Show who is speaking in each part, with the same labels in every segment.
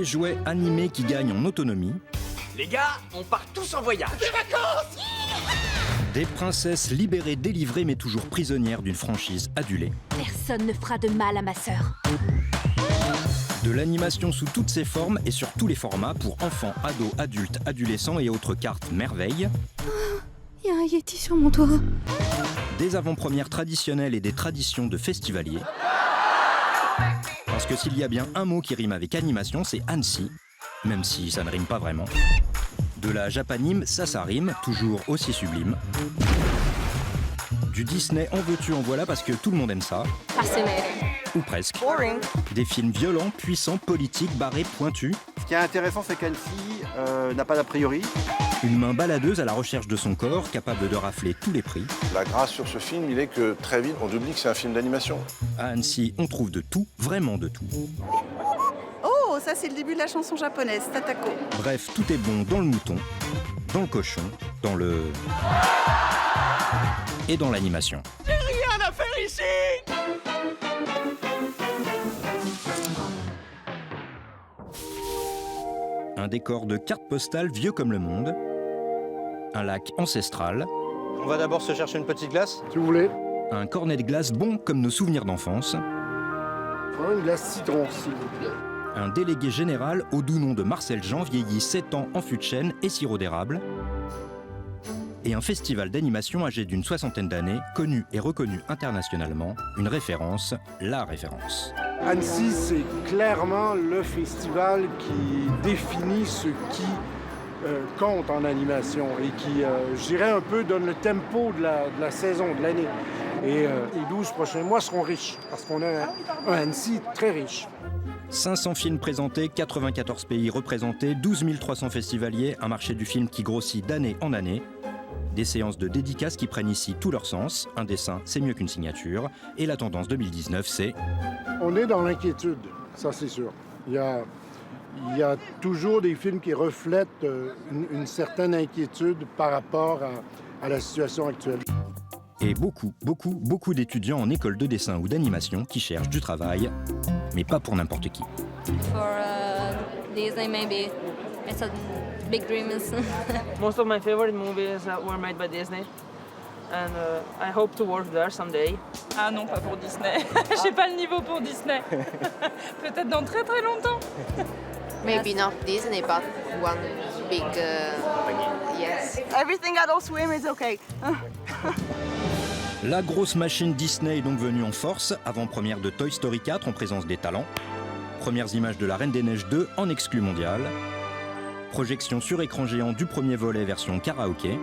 Speaker 1: Des jouets animés qui gagnent en autonomie.
Speaker 2: Les gars, on part tous en voyage. Des vacances!
Speaker 1: Des princesses libérées, délivrées, mais toujours prisonnières d'une franchise adulée.
Speaker 3: Personne ne fera de mal à ma sœur.
Speaker 1: De l'animation sous toutes ses formes et sur tous les formats pour enfants, ados, adultes, adolescents et autres cartes merveilles.
Speaker 3: Il y a un Yeti sur mon toit.
Speaker 1: Des avant-premières traditionnelles et des traditions de festivaliers. Parce que s'il y a bien un mot qui rime avec animation, c'est Annecy, même si ça ne rime pas vraiment. De la japanime, ça rime, toujours aussi sublime. Du Disney en veux-tu, en voilà, parce que tout le monde aime ça.
Speaker 3: Fascinating.
Speaker 1: Ou presque.
Speaker 3: Boring.
Speaker 1: Des films violents, puissants, politiques, barrés, pointus.
Speaker 4: Ce qui est intéressant, c'est qu'Annecy n'a pas d'a priori.
Speaker 1: Une main baladeuse à la recherche de son corps, capable de rafler tous les prix.
Speaker 5: La grâce sur ce film, il est que très vite, on oublie que c'est un film d'animation.
Speaker 1: À Annecy, on trouve de tout, vraiment de tout.
Speaker 6: Oh, ça c'est le début de la chanson japonaise, Tatako.
Speaker 1: Bref, tout est bon dans le mouton, dans le cochon, dans le... et dans l'animation.
Speaker 2: J'ai rien à faire ici!
Speaker 1: Un décor de carte postale vieux comme le monde. Un lac ancestral.
Speaker 7: On va d'abord se chercher une petite glace.
Speaker 8: Si vous voulez.
Speaker 1: Un cornet de glace bon comme nos souvenirs d'enfance.
Speaker 8: Une glace citron, s'il vous plaît.
Speaker 1: Un délégué général au doux nom de Marcel Jean, vieilli 7 ans en fût de chêne et sirop d'érable. Et un festival d'animation âgé d'une 60aine d'années, connu et reconnu internationalement, une référence, la référence.
Speaker 8: Annecy, c'est clairement le festival qui définit ce qui compte en animation et qui, je dirais, un peu donne le tempo de la saison, de l'année. Et les 12 prochains mois seront riches, parce qu'on a un Annecy très riche.
Speaker 1: 500 films présentés, 94 pays représentés, 12 300 festivaliers, un marché du film qui grossit d'année en année. Des séances de dédicaces qui prennent ici tout leur sens. Un dessin, c'est mieux qu'une signature. Et la tendance 2019, c'est...
Speaker 8: On est dans l'inquiétude, ça c'est sûr. Il y a toujours des films qui reflètent une certaine inquiétude par rapport à la situation actuelle.
Speaker 1: Et beaucoup d'étudiants en école de dessin ou d'animation qui cherchent du travail, mais pas pour n'importe qui.
Speaker 3: For Disney, maybe. It's a big dream.
Speaker 9: Most of my favorite movies were made by Disney. And I hope to work there someday.
Speaker 10: Ah non, pas pour Disney. J'ai pas le niveau pour Disney. Peut-être dans très très longtemps.
Speaker 11: Maybe not Disney, but one big, yes.
Speaker 6: Everything Adult Swim is okay.
Speaker 1: La grosse machine Disney est donc venue en force, avant-première de Toy Story 4 en présence des talents. Premières images de La Reine des Neiges 2 en exclu mondial. Projection sur écran géant du premier volet version karaoké.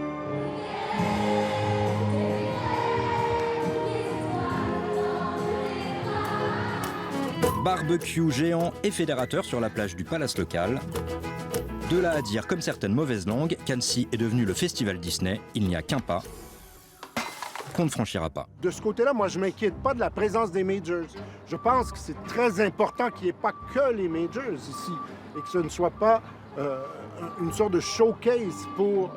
Speaker 1: Barbecue géant et fédérateur sur la plage du Palace local. De là à dire, comme certaines mauvaises langues, qu'Annecy est devenu le festival Disney, il n'y a qu'un pas qu'on ne franchira pas.
Speaker 8: De ce côté-là, moi, je ne m'inquiète pas de la présence des majors. Je pense que c'est très important qu'il n'y ait pas que les majors ici et que ce ne soit pas une sorte de showcase pour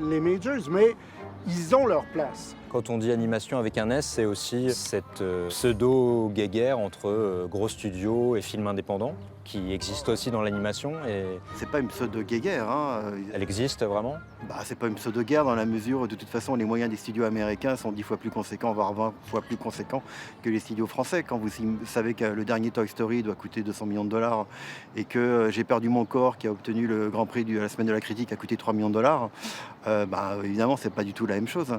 Speaker 8: les majors, mais ils ont leur place.
Speaker 7: Quand on dit animation avec un S, c'est aussi cette pseudo-guéguerre entre gros studios et films indépendants qui existe aussi dans l'animation. Et...
Speaker 4: C'est pas une pseudo-guéguerre. Hein.
Speaker 7: Elle existe vraiment?
Speaker 4: C'est pas une pseudo-guerre dans la mesure où, de toute façon, les moyens des studios américains sont 10 fois plus conséquents, voire 20 fois plus conséquents que les studios français. Quand vous savez que le dernier Toy Story doit coûter 200 millions de dollars et que J'ai perdu mon corps, qui a obtenu le Grand Prix de la Semaine de la Critique, a coûté 3 millions de dollars, évidemment, c'est pas du tout la même chose.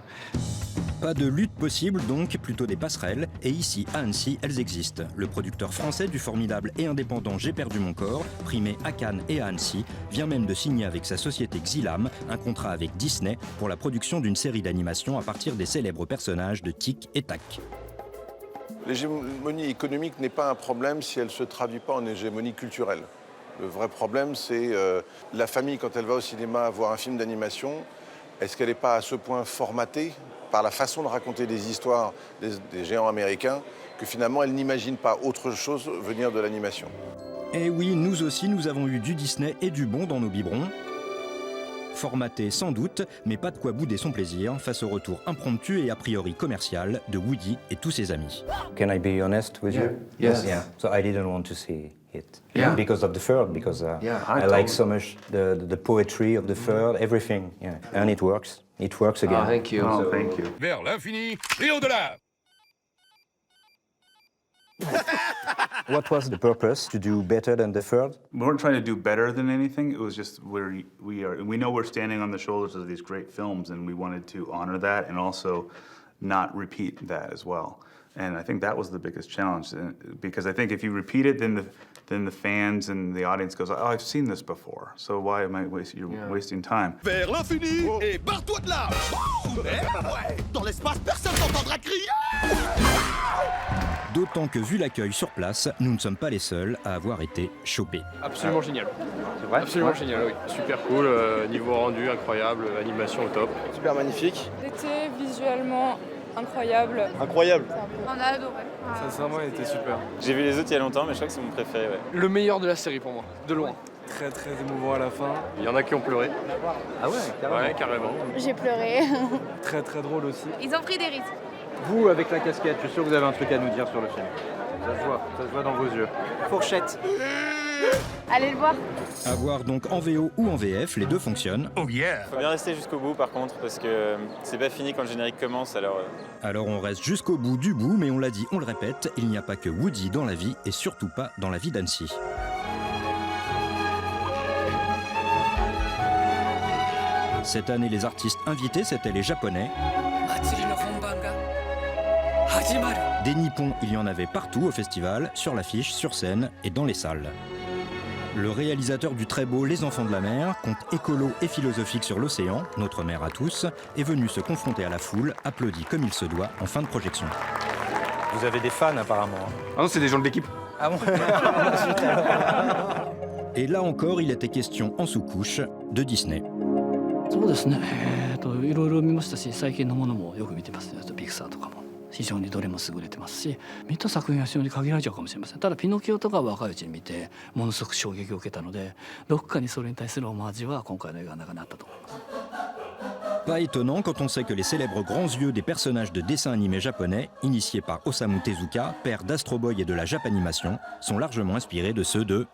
Speaker 1: Pas de lutte possible, donc plutôt des passerelles. Et ici, à Annecy, elles existent. Le producteur français du formidable et indépendant J'ai perdu mon corps, primé à Cannes et à Annecy, vient même de signer avec sa société Xilam un contrat avec Disney pour la production d'une série d'animation à partir des célèbres personnages de Tic et Tac.
Speaker 5: L'hégémonie économique n'est pas un problème si elle ne se traduit pas en hégémonie culturelle. Le vrai problème, c'est la famille, quand elle va au cinéma voir un film d'animation, est-ce qu'elle n'est pas à ce point formatée par la façon de raconter des histoires des géants américains que finalement elle n'imagine pas autre chose venir de l'animation.
Speaker 1: Et oui, nous aussi, nous avons eu du Disney et du bon dans nos biberons. Formaté sans doute, mais pas de quoi bouder son plaisir face au retour impromptu et a priori commercial de Woody et tous ses amis.
Speaker 7: Can I be honest with you?
Speaker 12: Yes.
Speaker 7: Yeah. So I didn't want to see it.
Speaker 12: Yeah.
Speaker 7: Because of the third, because I like so much the poetry of the third, everything. Yeah. And it works. It works again.
Speaker 12: Oh, thank you.
Speaker 7: So,
Speaker 12: Thank you.
Speaker 13: Vers l'infini et au-delà.
Speaker 7: What was the purpose? To do better than the third?
Speaker 14: We weren't trying to do better than anything. It was just we know we're standing on the shoulders of these great films, and we wanted to honor that and also not repeat that as well. And I think that was the biggest challenge, because I think if you repeat it, then the fans and the audience goes, oh, I've seen this before, so why am I wasting time?
Speaker 13: Vers l'infini et barre-toi de là. Ouais, dans l'espace, personne n'entendra crier.
Speaker 1: D'autant que vu l'accueil sur place, nous ne sommes pas les seuls à avoir été chopés.
Speaker 15: Absolument génial.
Speaker 7: C'est vrai?
Speaker 15: Absolument génial, oui. Super cool, niveau rendu incroyable, animation au top.
Speaker 2: Super magnifique.
Speaker 10: C'était visuellement incroyable.
Speaker 2: Incroyable.
Speaker 3: On a adoré.
Speaker 15: Sincèrement, il était super.
Speaker 16: J'ai vu les autres il y a longtemps, mais je crois que c'est mon préféré. Ouais.
Speaker 15: Le meilleur de la série pour moi, de loin. Très très émouvant à la fin. Il y en a qui ont pleuré.
Speaker 7: Ah ouais, carrément.
Speaker 15: Ouais, carrément.
Speaker 3: J'ai pleuré.
Speaker 15: Très très drôle aussi.
Speaker 3: Ils ont pris des risques.
Speaker 7: Vous, avec la casquette, je suis sûr que vous avez un truc à nous dire sur le film. Ça se voit dans vos yeux.
Speaker 2: Fourchette.
Speaker 3: Allez le voir.
Speaker 1: À voir donc en VO ou en VF, les deux fonctionnent.
Speaker 13: Oh yeah.
Speaker 16: Faut bien rester jusqu'au bout par contre, parce que c'est pas fini quand le générique commence, alors...
Speaker 1: Alors on reste jusqu'au bout du bout, mais on l'a dit, on le répète, il n'y a pas que Woody dans la vie, et surtout pas dans la vie d'Annecy. Cette année, les artistes invités, c'étaient les Japonais. Des Nippons, il y en avait partout au festival, sur l'affiche, sur scène et dans les salles. Le réalisateur du très beau Les Enfants de la Mer, conte écolo et philosophique sur l'océan, notre mer à tous, est venu se confronter à la foule, applaudi comme il se doit en fin de projection.
Speaker 7: Vous avez des fans apparemment.
Speaker 15: Ah non, c'est des gens de l'équipe.
Speaker 7: Ah bon?
Speaker 1: Et là encore, il était question en sous-couche de Disney.
Speaker 17: そうですね。いろいろ見ましたし、最近のものもよく見てますね。ピクサーとかも非常にどれも優れてますし、見た作品は非常に限られちゃうかもしれません。ただピノキオとかは若いうちに見てものすごく衝撃を受けたので、どっかにそれに対するオマージュは今回の映画の中にあったと思います。
Speaker 1: Pas étonnant quand on sait que les célèbres grands yeux des personnages de dessins animés japonais, initiés par Osamu Tezuka, père d'Astro Boy et de la Japanimation, sont largement inspirés de ceux de...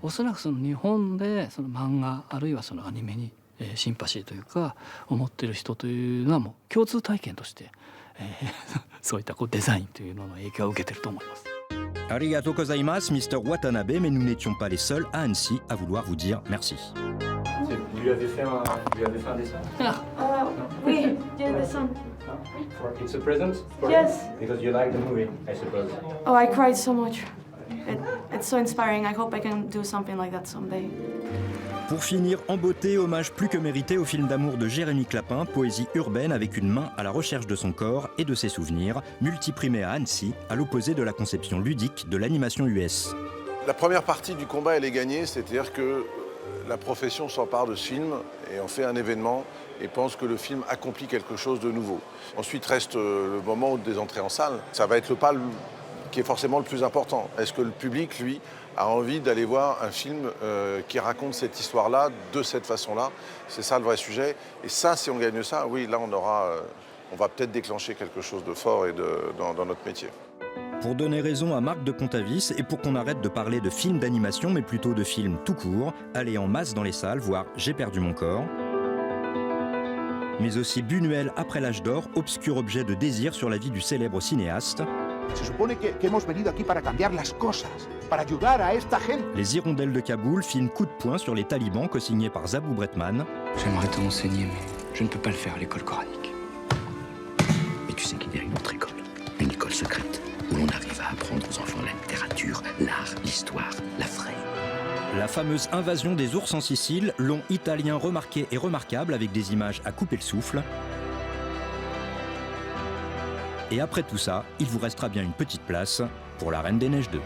Speaker 17: おそらくその日本でその漫画あるいはそのアニメにシンパシーというか思っている人というのはもう共通体験として、そういったこうデザインというのの影響を受けていると思います。
Speaker 1: Arigato gozaimasu, Mr. Watanabe, mais nous n'étions pas les seuls à Annecy à vouloir vous dire merci.
Speaker 7: Vous lui avez fait un dessin?
Speaker 3: Oui, j'ai le dessin.
Speaker 7: It's a present?
Speaker 3: Yes.
Speaker 7: Because you like the movie, I suppose.
Speaker 3: Oh, I cried so much. It's so inspiring. I hope I can do something like that someday.
Speaker 1: Pour finir, en beauté, hommage plus que mérité au film d'amour de Jérémy Clapin, poésie urbaine avec une main à la recherche de son corps et de ses souvenirs, multiprimé à Annecy, à l'opposé de la conception ludique de l'animation US.
Speaker 5: La première partie du combat, elle est gagnée, c'est-à-dire que la profession s'empare de ce film et en fait un événement et pense que le film accomplit quelque chose de nouveau. Ensuite reste le moment des entrées en salle. Ça va être le pas qui est forcément le plus important. Est-ce que le public, lui, a envie d'aller voir un film qui raconte cette histoire-là de cette façon-là? C'est ça le vrai sujet. Et ça, si on gagne ça, oui, là, on va peut-être déclencher quelque chose de fort dans notre métier.
Speaker 1: Pour donner raison à Marc de Pontavis et pour qu'on arrête de parler de films d'animation, mais plutôt de films tout court, allez en masse dans les salles voir J'ai perdu mon corps. Mais aussi Buñuel après l'âge d'or, obscur objet de désir sur la vie du célèbre cinéaste.
Speaker 18: Se supone que hemos venido aquí para cambiar las cosas, para ayudar a esta gente.
Speaker 1: Les Hirondelles de Kaboul, film coup de poing sur les talibans, co-signé par Zabou Bretman.
Speaker 17: J'aimerais te renseigner, mais je ne peux pas le faire à l'école coranique.
Speaker 18: Mais tu sais qu'il y a une autre école, une école secrète, où l'on arrive à apprendre aux enfants la littérature, l'art, l'histoire, la vraie.
Speaker 1: La fameuse invasion des ours en Sicile, long italien remarqué et remarquable avec des images à couper le souffle. Et après tout ça, il vous restera bien une petite place pour La Reine des Neiges 2.